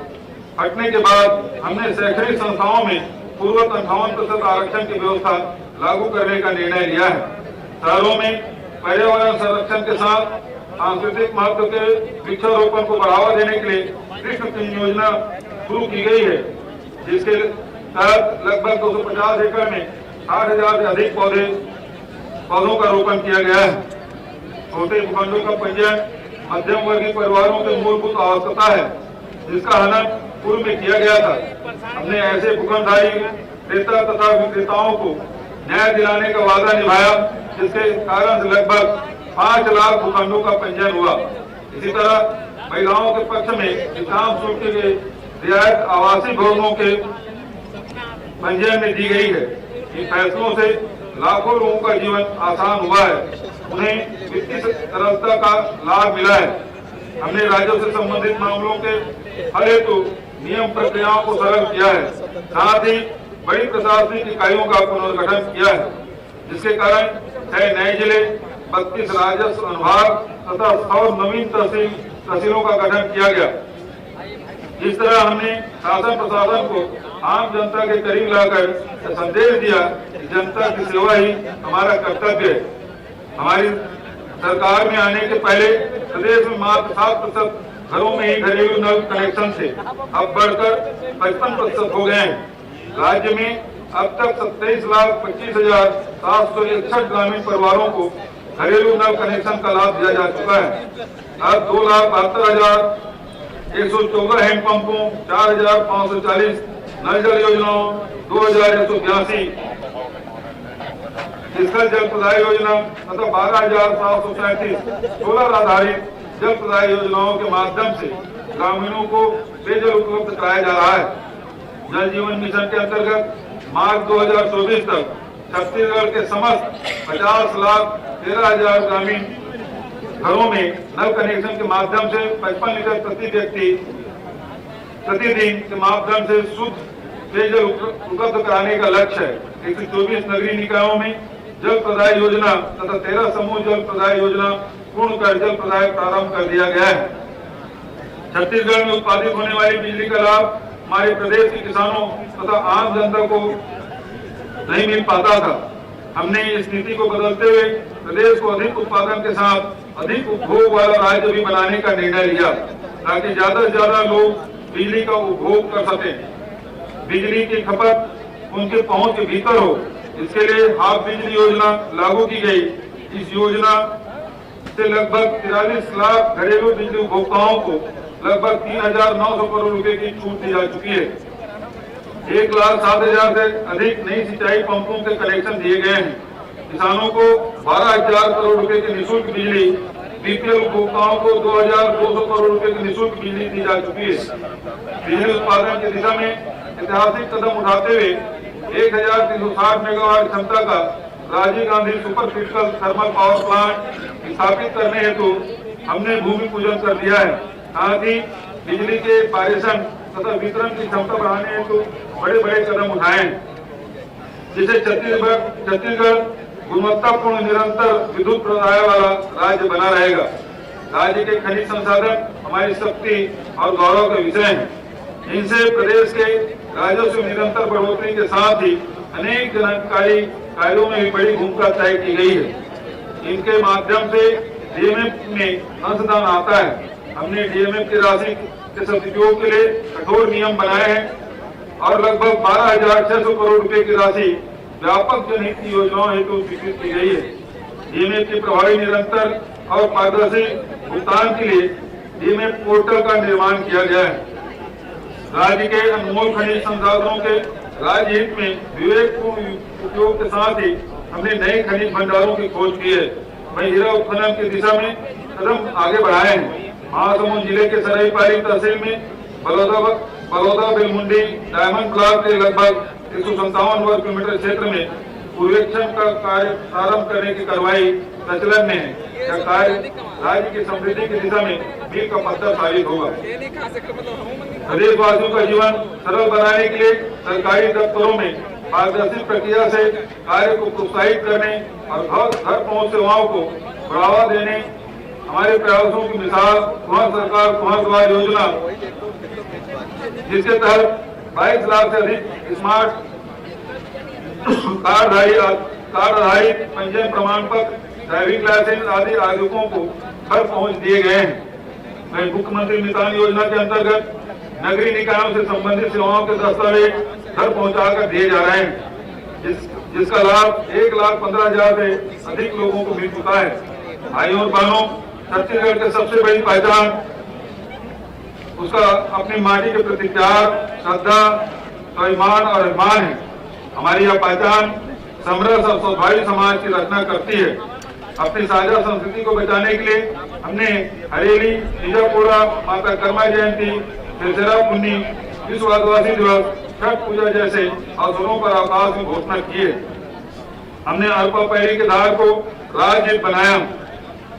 हटने के बाद हमने शैक्षणिक संस्थाओं में पूर्ववत 58% आरक्षण की व्यवस्था लागू करने का निर्णय लिया है। शहरों में पर्यावरण संरक्षण के साथ सांस्कृतिक महत्व के वृक्षारोपण को बढ़ावा देने के लिए कृष्ण तीन योजना शुरू की गई है, जिसके तहत लगभग 250 एकड़ में 60,000 से अधिक पौधों का रोपण किया गया है। छोटे भूखंडों का पंजीयन मध्यम वर्गीय परिवारों की मूलभूत आवश्यकता है, जिसका हनन पूर्व में किया गया था। हमने ऐसे भूखंडधारी क्रेता तथा विक्रेताओं को न्याय दिलाने का वादा निभाया, जिसके कारण से लगभग 5 लाख भूखंडों का पंजीयन हुआ। इसी तरह महिलाओं के पक्ष में किसान शुल्क के रियायत आवासीय भवनों के पंजीयन में दी गई है। इन फैसलों से लाखों लोगों का जीवन आसान हुआ है, उन्हें वित्तीय तरलता का लाभ मिला है। हमने राज्यों से संबंधित मामलों के हल हेतु नियम प्रक्रियाओं को सरल किया है, साथ ही बड़ी प्रशासनिक इकाइयों का पुनर्गठन किया है, जिसके कारण 6 नए जिले, 32 राजस्व अनुभाग तथा 100 नवीन तहसीलों का गठन किया गया। इस तरह हमने शासन प्रशासन को आम जनता के करीब लाकर संदेश दिया कि जनता की सेवा ही हमारा कर्तव्य है। हमारी सरकार में आने के पहले प्रदेश में मात्र 7% घरों में ही घरेलू नल कनेक्शन थे, अब बढ़कर 55% हो गए हैं। राज्य में अब तक 27,25,761 ग्रामीण परिवारों को घरेलू नल कनेक्शन का लाभ दिया जा चुका है। अब 2,72,114 हैंडपंपों, 4,540 नल जल योजनाओं, 2,182 स्थल जल प्रदाय योजना तथा 12,737 सोलर आधारित जल प्रदाय योजनाओं के माध्यम से ग्रामीणों को पेयजल उपलब्ध कराया जा रहा है। जल जीवन मिशन के अंतर्गत मार्च 2024 तक छत्तीसगढ़ के समस्त 50,13,000 ग्रामीण घरों में नल कनेक्शन के माध्यम से 55 लीटर प्रति व्यक्ति प्रतिदिन के माध्यम से शुद्ध पेयजल उपलब्ध कराने का लक्ष्य है। 124 नगरीय निकायों में जल प्रदाय योजना तथा 13 समूह जल प्रदाय योजना पूर्ण कर जल प्रदाय प्रारंभ कर दिया गया है। छत्तीसगढ़ में उत्पादित होने वाली बिजली का लाभ हमारे प्रदेश के किसानों तथा आम जनता को नहीं मिल पाता था। हमने इस नीति को बदलते हुए प्रदेश को अधिक उत्पादन के साथ अधिक उपभोग वाला राज्य भी बनाने का निर्णय लिया, ताकि ज्यादा से ज्यादा लोग बिजली का उपभोग कर सकें। बिजली की खपत उनके पहुंच के भीतर हो, इसके लिए हाफ बिजली योजना लागू की गई। इस योजना से लगभग 43 लाख घरेलू बिजली उपभोक्ताओं को लगभग 3,900 करोड़ रुपए की छूट दी जा चुकी है। 1,07,000 से अधिक नई सिंचाई पंपों के कनेक्शन दिए गए हैं। किसानों को 12,000 करोड़ रुपए की निःशुल्क बिजली, बीपीएल उपभोक्ताओं को 2,200 करोड़ रुपए की निःशुल्क बिजली दी जा चुकी है। बिजली उत्पादन की दिशा में ऐतिहासिक कदम उठाते हुए 1,360 मेगावाट क्षमता का Rajiv Gandhi super critical thermal power plant स्थापित करने हेतु हमने भूमि पूजन कर दिया है। साथ ही बिजली के पारेषण तथा वितरण की क्षमता बढ़ाने हेतु बड़े बड़े कदम उठाए हैं, जिससे छत्तीसगढ़ गुणवत्तापूर्ण निरंतर विद्युत प्रदाय वाला राज्य बना रहेगा। राज्य के खनिज संसाधन हमारी शक्ति और गौरव का विषय है। इनसे प्रदेश के राजस्व निरंतर बढ़ोतरी के साथ ही अनेक जनहितकारी कार्यों में भी बड़ी भूमिका तय की गई है। इनके माध्यम से डीएमएफ में अंशदान आता है। हमने डीएमएफ की राशि के सदुपयोग के लिए कठोर नियम बनाए हैं और लगभग 12,600 करोड़ रुपए की राशि व्यापक जनहित योजनाओं हेतु स्वीकृत की गई है। डीएमएफ की प्रभावी, निरंतर और पारदर्शी भुगतान के लिए डीएमएफ पोर्टल का निर्माण किया गया है। राज्य के अनमोल खनिज संसाधनों के राज्य हित में विवेकपूर्ण उपयोग के साथ ही हमने नए खनिज भंडारों की खोज की है। वहीं हीरा उत्खनन की दिशा में कदम आगे बढ़ाए हैं। महासमुंद जिले के सरायपाली तहसील में बलौदा बेलमुंडी डायमंड ब्लॉक के लगभग 157 वर्ग किलोमीटर क्षेत्र में पूर्वेक्षण का कार्य प्रारंभ करने की कार्रवाई प्रचलन में है। यह कार्य राज्य की समृद्धि की दिशा में मील का पत्थर साबित होगा। प्रदेशवासियों का जीवन सरल बनाने के लिए सरकारी दफ्तरों में पारदर्शी प्रक्रिया से कार्य को प्रोत्साहित करने और घर पहुंच सेवाओं को बढ़ावा देने हमारे प्रयासों की मिसाल कुंवर सरकार कुंवर द्वार योजना, जिसके तहत 22 लाख से अधिक स्मार्ट कार्ड आधारित पंजीयन प्रमाण पत्र, ड्राइविंग लाइसेंस आदि आवेदकों को घर पहुंच दिए गए हैं। वहीं मुख्यमंत्री मितान योजना के अंतर्गत नगरीय निकायों से संबंधित सेवाओं के दस्तावेज घर पहुंचाकर दिए जा रहे हैं, जिसका लाभ 1,15,000 से अधिक लोगों को मिल चुका है। भाइयों और बहनों, छत्तीसगढ़ की सबसे बड़ी पहचान उसका अपनी माटी के प्रति प्यार, श्रद्धा, स्वाभिमान और अभिमान है। हमारी यह पहचान समरस और सौभाग्य समाज की रचना करती है। अपनी साझा संस्कृति को बचाने के लिए हमने हरेली, बीजापुरा, माता कर्मा जयंती, दशहरा पुन्नी, विश्व आदिवासी दिवस, छठ पूजा जैसे अवसरों पर अवकाश की घोषणा की है। हमने अल्पा पैरी के धार को राज्य बनाया,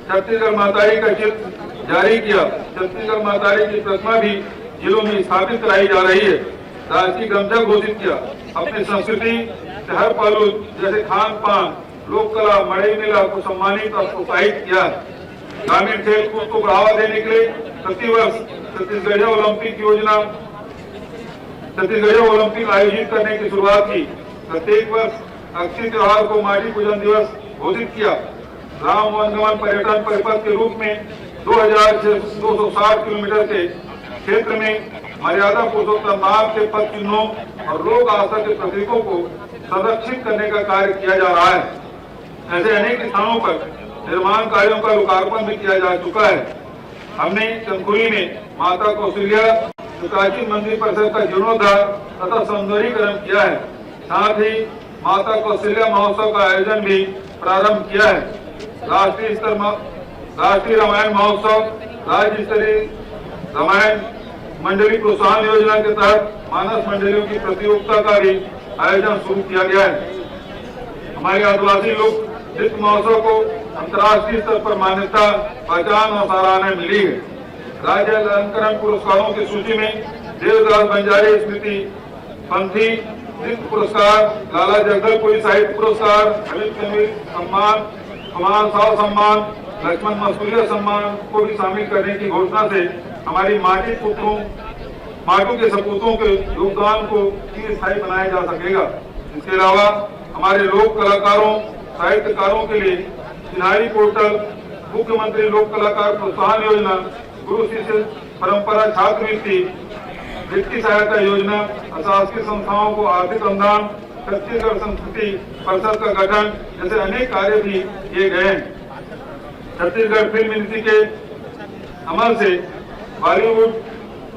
छत्तीसगढ़ मातारी का चित्र जारी किया। छत्तीसगढ़ मातारी की प्रतिमा भी जिलों में स्थापित कराई जा रही है। राष्ट्रीय गमछा घोषित किया। अपनी संस्कृति के हर पहलू जैसे खान पान, लोक कला, मड़ई मेला को सम्मानित और प्रोत्साहित किया। ग्रामीण खेल कूद को बढ़ावा देने के लिए प्रतिवर्ष छत्तीसगढ़ ओलंपिक आयोजित करने की शुरुआत की। प्रत्येक वर्ष अक्षय त्योहार को माटी पूजन दिवस घोषित किया। राम वनगमन पर्यटन परिपथ के रूप में 2,260 किलोमीटर के क्षेत्र में मर्यादा पुरुषोत्तम नाम के पद चिन्हों और लोक आस्था के प्रतीकों को संरक्षित करने का कार्य किया जा रहा है। ऐसे अनेक स्थानों पर निर्माण कार्यों का लोकार्पण भी किया जा चुका है। हमने चंदखुरी में माता कौशल्या प्राचीन मंदिर परिसर का जीर्णोद्धार तथा सौंदर्यीकरण किया है। साथ ही माता कौशल्या महोत्सव का आयोजन भी प्रारंभ किया है। राष्ट्रीय रामायण महोत्सव, राज्य स्तरीय रामायण मंडली प्रोत्साहन योजना के तहत मानस मंडलियों की प्रतियोगिता का भी आयोजन शुरू किया गया है। हमारे आदिवासी लोक नृत्य महोत्सव को अंतर्राष्ट्रीय स्तर पर मान्यता, पहचान और सराहना मिली है। राज्य अलंकरण पुरस्कारों की सूची में देवदास बंजारे स्मृति पंथी नृत्य पुरस्कार, लाला जगदलपुरी साहित्य पुरस्कार, अमित कबीर सम्मान, कुमार साव सम्मान, लक्ष्मण मसूरिया सम्मान को भी शामिल करने की घोषणा से हमारी माटू के सपूतों के योगदान को स्थायी बनाया जा सकेगा। इसके अलावा हमारे लोक कलाकारों, साहित्यकारों के लिए चिन्हारी पोर्टल, मुख्यमंत्री लोक कलाकार प्रोत्साहन योजना, गुरु शिष्य परंपरा छात्रवृत्ति, वित्तीय सहायता योजना, अशासकीय संस्थाओं को आर्थिक अनुदान, छत्तीसगढ़ संस्कृति परिषद का गठन जैसे अनेक कार्य भी किए गए हैं। छत्तीसगढ़ फिल्म नीति के अमल से बॉलीवुड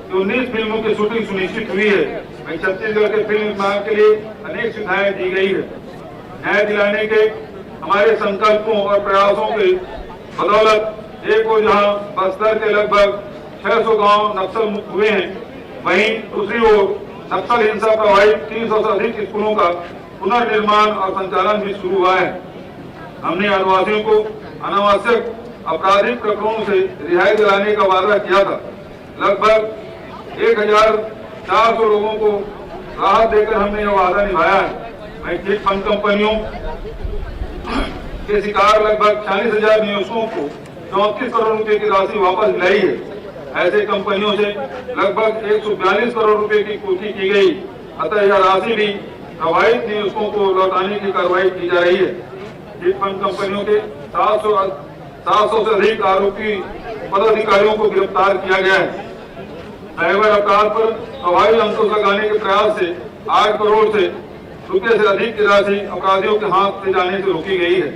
की 19 फिल्मों की शूटिंग सुनिश्चित हुई है। वहीं छत्तीसगढ़ के फिल्म निर्माण के लिए अनेक सुविधाएं दी गई है। न्याय दिलाने के हमारे संकल्पों और प्रयासों के बदौलत एक ओर जहां बस्तर के लगभग 600 गांव नक्सल मुक्त हुए हैं, वहीं दूसरी ओर नक्सल हिंसा प्रभावित 300 से अधिक स्कूलों का पुनर्निर्माण और संचालन भी शुरू हुआ है। हमने आदिवासियों को अनावश्यक आपराधिक प्रकरणों से रिहाई दिलाने का वादा किया था। लगभग 1,400 लोगों को राहत देकर हमने यह वादा निभाया है। चिट फंड कंपनियों के शिकार लगभग 40,000 निवेशकों को 34 करोड़ रुपए की राशि वापस दिलाई है। ऐसे कंपनियों से लगभग 142 करोड़ रुपए की पूर्ति की गई। अतः यह राशि भी प्रभावित निवेशकों को लौटाने की कार्रवाई की जा रही है। चिट फंड कंपनियों के 700 से अधिक आरोपी पदाधिकारियों को गिरफ्तार किया गया है। साइबर अपराध पर प्रभावी अंकुश लगाने के प्रयास से 8 करोड़ से रुपये से अधिक की राशि अपराधियों के हाथ से जाने से रोकी गई है।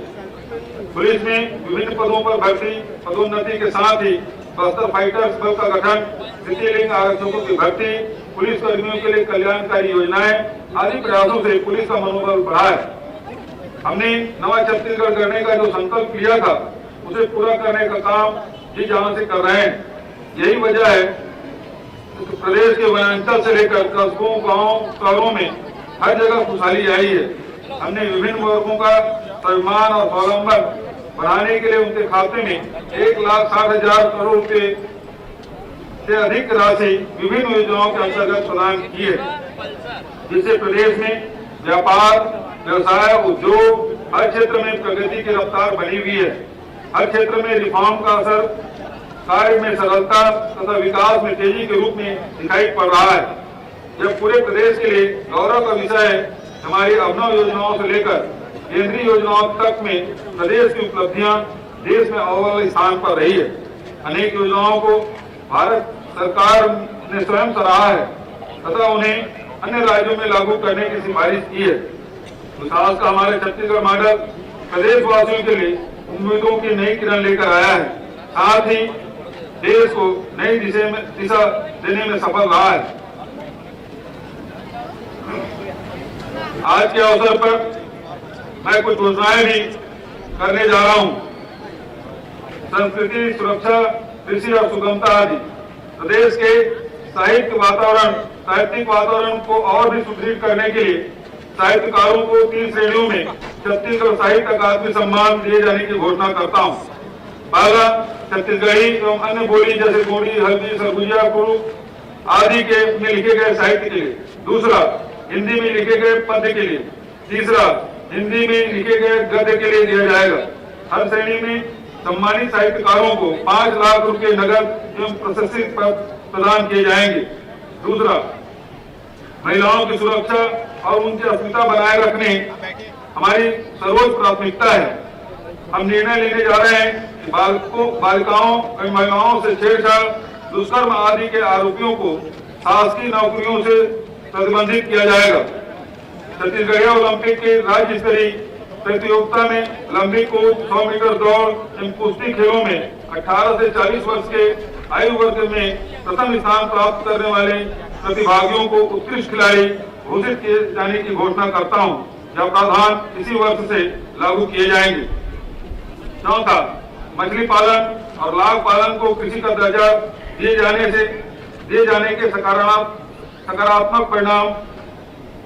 पुलिस में विभिन्न पदों पर भर्ती, पदोन्नति के साथ ही बस्तर फाइटर्स बल का गठन, तृतीय लिंग आरक्षकों की भर्ती, पुलिस कर्मियों के लिए कल्याणकारी योजनाएं आदि प्रयासों से पुलिस का मनोबल बढ़ा है। हमने नवा छत्तीसगढ़ करने का जो संकल्प लिया था उसे पूरा करने का काम जी जान से कर रहे हैं। यही वजह है कि प्रदेश के वनांचल से लेकर कस्बों, गाँव, शहरों में हर जगह खुशहाली आई है। हमने विभिन्न वर्गों का स्वाभिमान और स्वावलंबन बढ़ाने के लिए उनके खाते में 1,60,000 करोड़ रुपए से अधिक राशि विभिन्न योजनाओं के अंतर्गत प्रदान की है, जिससे प्रदेश में व्यापार, व्यवसाय, उद्योग हर क्षेत्र में प्रगति की रफ्तार बनी हुई है। हर क्षेत्र में रिफॉर्म का असर कार्य में सरलता तथा विकास में तेजी के रूप में दिखाई पड़ रहा है। यह पूरे प्रदेश के लिए गौरव का विषय है। हमारी अभिनव योजनाओं से लेकर केंद्रीय योजनाओं तक में प्रदेश की उपलब्धियां देश में अव्वल स्थान पर रही है। अनेक योजनाओं को भारत सरकार ने स्वयं सराहा है तथा उन्हें अन्य राज्यों में लागू करने की सिफारिश की है। विकास का हमारे छत्तीसगढ़ मॉडल प्रदेशवासियों के लिए उम्मीदों की नई किरण लेकर आया है, साथ ही देश को नई दिशा देने में सफल रहा है। आज के अवसर पर मैं कुछ घोषणाएं भी करने जा रहा हूं। संस्कृति, सुरक्षा, कृषि और सुगमता आदि प्रदेश के साहित्यिक वातावरण को और भी सुदृढ़ करने के लिए साहित्यकारों को 3 श्रेणियों में छत्तीसगढ़ साहित्य अकादमी सम्मान दिए जाने की घोषणा करता हूँ। पहला, छत्तीसगढ़ी एवं अन्य बोली जैसे गोंडी, हल्दी, सरगुजिया, कुरु आदि के में लिखे गए साहित्य के लिए। दूसरा, हिंदी में लिखे गए पद्य के लिए। तीसरा, हिंदी में लिखे गए गद्य के लिए दिया जाएगा। हर श्रेणी में सम्मानित साहित्यकारों को 5 लाख रुपए नगद एवं प्रशस्ति प्रदान किए जाएंगे। दूसरा, महिलाओं की सुरक्षा और उनकी अस्मिता बनाए रखने हमारी सर्वोच्च प्राथमिकता है। हम निर्णय लेने जा रहे हैं कि बालिकाओं और महिलाओं से छेड़छाड़, दुष्कर्म आदि के आरोपियों को शासकीय नौकरियों से प्रतिबंधित किया जाएगा। छत्तीसगढ़ ओलंपिक के राज्य स्तरीय प्रतियोगिता में लंबी कूद, 100 मीटर दौड़ एवं कुश्ती खेलों में 18 से 40 वर्ष के आयु वर्ग में प्रथम स्थान प्राप्त करने वाले प्रतिभागियों को उत्कृष्ट खिलाड़ी घोषित किए जाने की घोषणा करता हूं। यह प्रावधान इसी वर्ष से लागू किए जाएंगे। चौथा, मछली पालन और लाख पालन को कृषि का दर्जा दिए जाने के सकारात्मक परिणाम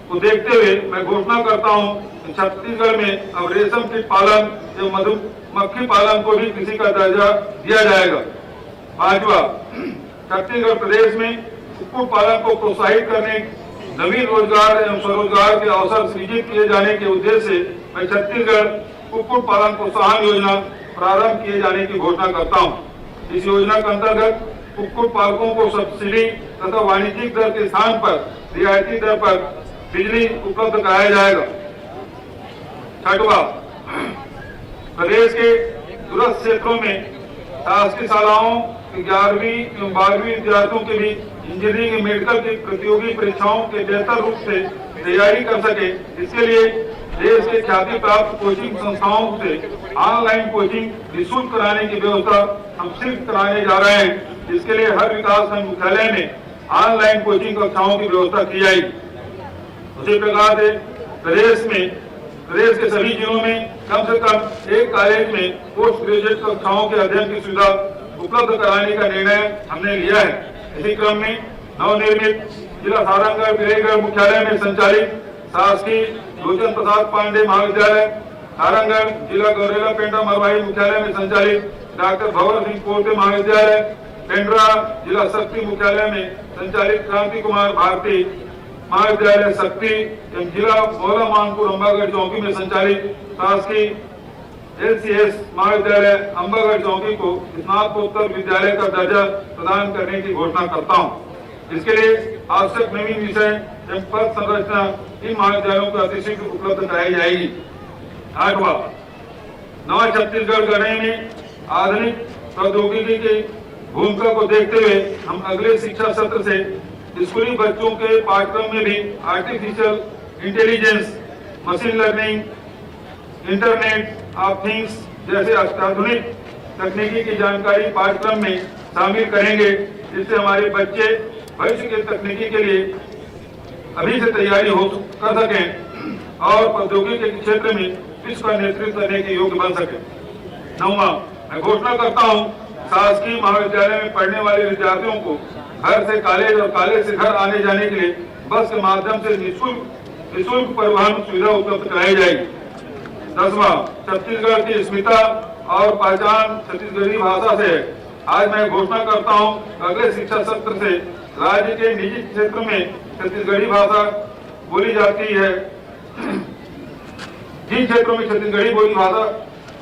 को देखते हुए मैं घोषणा करता हूं कि छत्तीसगढ़ में अब रेशम कीट पालन एवं मधुमक्खी पालन को भी कृषि का दर्जा दिया जाएगा। पांचवा, छत्तीसगढ़ प्रदेश में कुक्कुट पालन को प्रोत्साहित करने, नवीन रोजगार एवं स्वरोजगार के अवसर सृजित किए जाने के उद्देश्य से मैं छत्तीसगढ़ कुक्कुट पालन प्रोत्साहन योजना प्रारंभ किए जाने की घोषणा करता हूं। इस योजना के अंतर्गत कुक्कुट पालकों को सब्सिडी तथा वाणिज्यिक दर के स्थान पर रियायती दर पर बिजली उपलब्ध कराया जाएगा। छठवा, प्रदेश के दूरस्थ क्षेत्रों में शासकीय शालाओं 11वीं एवं 12वीं विद्यार्थियों के भी इंजीनियरिंग एवं मेडिकल की प्रतियोगी परीक्षाओं के बेहतर रूप से तैयारी कर सके, इसके लिए देश के ख्याति प्राप्त कोचिंग संस्थाओं से ऑनलाइन कोचिंग निःशुल्क कराने की व्यवस्था हम शीघ्र कराने जा रहे हैं। इसके लिए हर विकासखंड मुख्यालय में ऑनलाइन कोचिंग कक्षाओं की व्यवस्था की जाएगी। उसी प्रकार से प्रदेश के सभी जिलों में कम से कम एक कॉलेज में पोस्ट ग्रेजुएट कक्षाओं के अध्ययन की सुविधा उपलब्ध कराने का निर्णय हमने लिया है। इसी क्रम में नवनिर्मित जिला सारंगगढ़ विजयगढ़ मुख्यालय में संचालित शासकीय लोचन प्रसाद पांडे महाविद्यालय, सारंगगढ़ जिला गौरेला पेंड्रा मरवाही मुख्यालय में संचालित डॉक्टर भवर सिंह पोर्ते महाविद्यालय, पेंड्रा जिला शक्ति मुख्यालय में संचालित क्रांति कुमार भारती महाविद्यालय शक्ति एवं जिला मौला मानपुर अंबागढ़ चौकी में संचालित शासकीय LCS महाविद्यालय अंबागढ़ चौकी को स्नातकोत्तर विद्यालय का दर्जा प्रदान करने की घोषणा करता हूं। इसके लिए आवश्यक नवीन विषय एवं पद संरचना इन महाविद्यालयों को अतिशीघ्र उपलब्ध कराई जाएगी। आठवां, नवा छत्तीसगढ़ गढ़ने में आधुनिक प्रौद्योगिकी के भूमिका को देखते हुए हम अगले शिक्षा सत्र से स्कूली बच्चों के पाठ्यक्रम में भी artificial intelligence, machine learning, internet of things जैसे अत्याधुनिक तकनीकी की जानकारी पाठ्यक्रम में शामिल करेंगे, जिससे हमारे बच्चे भविष्य के तकनीकी के लिए अभी से तैयारी कर सकें और प्रौद्योगिकी के क्षेत्र में विश्व का नेतृत्व करने के योग्य बन सके। 9वां, मैं घोषणा करता हूं, शासकीय महाविद्यालय में पढ़ने वाले विद्यार्थियों को घर से कॉलेज और कॉलेज से घर आने जाने के लिए बस के माध्यम से निःशुल्क परिवहन सुविधा उपलब्ध कराई जाएगी। 10वां, छत्तीसगढ़ की अस्मिता और पहचान छत्तीसगढ़ी भाषा से है। आज मैं घोषणा करता हूं, अगले शिक्षा सत्र से राज्य के निजी क्षेत्र में छत्तीसगढ़ी भाषा बोली जाती है, जिन क्षेत्रों में छत्तीसगढ़ी भाषा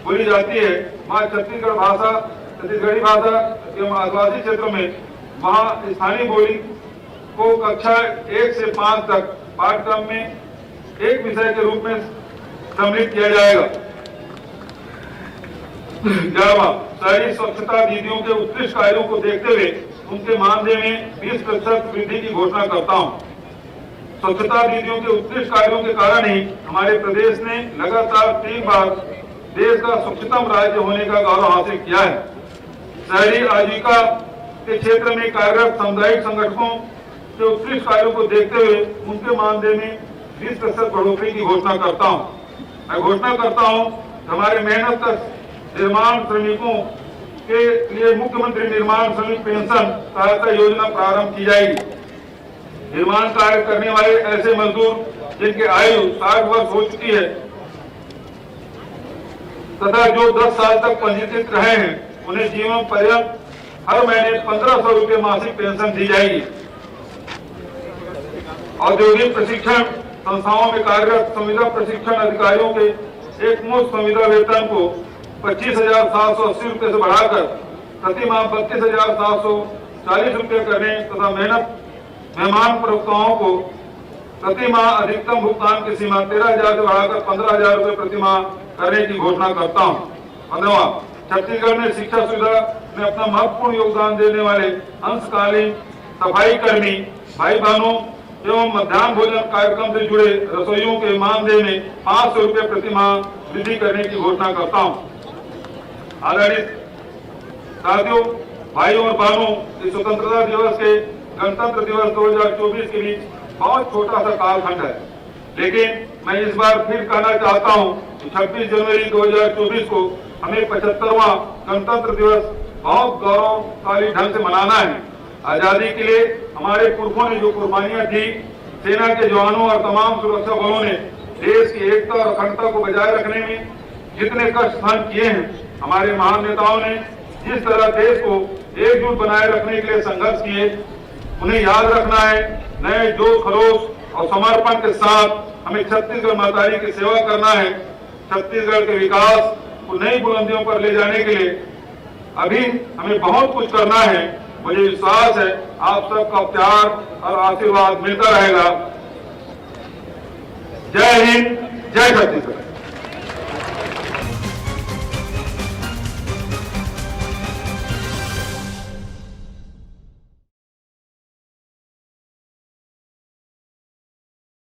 बोली जाती है, वहाँ छत्तीसगढ़ी भाषा एवं आदिवासी क्षेत्रों में वहाँ स्थानीय बोली को कक्षा 1 से 5 तक पाठ्यक्रम में एक विषय के रूप में सम्मिलित किया जाएगा। 11वां, शहरी स्वच्छता दीदियों के उत्कृष्ट कार्यों को देखते हुए उनके मानदेय में 20% वृद्धि की घोषणा करता हूं। स्वच्छता दीदियों के उत्कृष्ट कार्यों के कारण ही हमारे प्रदेश ने लगातार 3 बार देश का स्वच्छतम राज्य होने का गौरव हासिल किया है। शहरी आजीविका के क्षेत्र में कार्यरत सामुदायिक संगठनों के उत्कृष्ट कार्यों को देखते हुए उनके मानदेय में 20% बढ़ोतरी की घोषणा करता हूं। मैं घोषणा करता हूं, हमारे मेहनत का निर्माण श्रमिकों के लिए मुख्यमंत्री निर्माण श्रमिक पेंशन सहायता योजना प्रारंभ की जाएगी। निर्माण कार्य करने वाले ऐसे मजदूर जिनकी आयु 60 वर्ष हो चुकी है तथा जो 10 साल तक पंजीकृत रहे हैं, उन्हें जीवन पर्यंत हर महीने 1500 रुपये मासिक पेंशन दी जाएगी। औद्योगिक प्रशिक्षण संस्थाओं में कार्यरत संविदा प्रशिक्षण अधिकारियों के एक मुश्त संविदा वेतन को 25,780 रुपये से बढ़ाकर प्रति माह 32,740 रुपये करने तथा मेहमान प्रवक्ताओं को प्रति माह अधिकतम भुगतान की सीमा 13,000 से बढ़ाकर 15,000 रुपये प्रति माह करने की घोषणा करता हूँ। 15वां, छत्तीसगढ़ में शिक्षा सुविधा में अपना महत्वपूर्ण योगदान देने वाले अंशकालीन सफाई कर्मी भाई बहनों एवं मध्याह्न भोजन कार्यक्रम से जुड़े रसोइयों के मानदेय में 500 रुपये प्रति माह वृद्धि करने की घोषणा करता हूँ। आदरणीय साथियों, भाइयों और बहनों, इस स्वतंत्रता दिवस के गणतंत्र दिवस 2024 के बीच बहुत छोटा सा कालखंड है, लेकिन मैं इस बार फिर कहना चाहता हूं कि 26 जनवरी 2024 को हमें 75वां गणतंत्र दिवस बहुत गौरवशाली ढंग से मनाना है। आजादी के लिए हमारे पुरखों ने जो कुर्बानियां दी, सेना के जवानों और तमाम सुरक्षा बलों ने देश की एकता और अखंडता को बचाए रखने में जितने कष्ट सहन किए हैं, हमारे महान नेताओं ने जिस तरह देश को एकजुट बनाए रखने के लिए संघर्ष किए, उन्हें याद रखना है। नए जोश खरोश और समर्पण के साथ हमें छत्तीसगढ़ मातारी की सेवा करना है। छत्तीसगढ़ के विकास को नई बुलंदियों पर ले जाने के लिए अभी हमें बहुत कुछ करना है। मुझे विश्वास है आप सबका प्यार और आशीर्वाद मिलता रहेगा। जय हिंद, जय छत्तीसगढ़।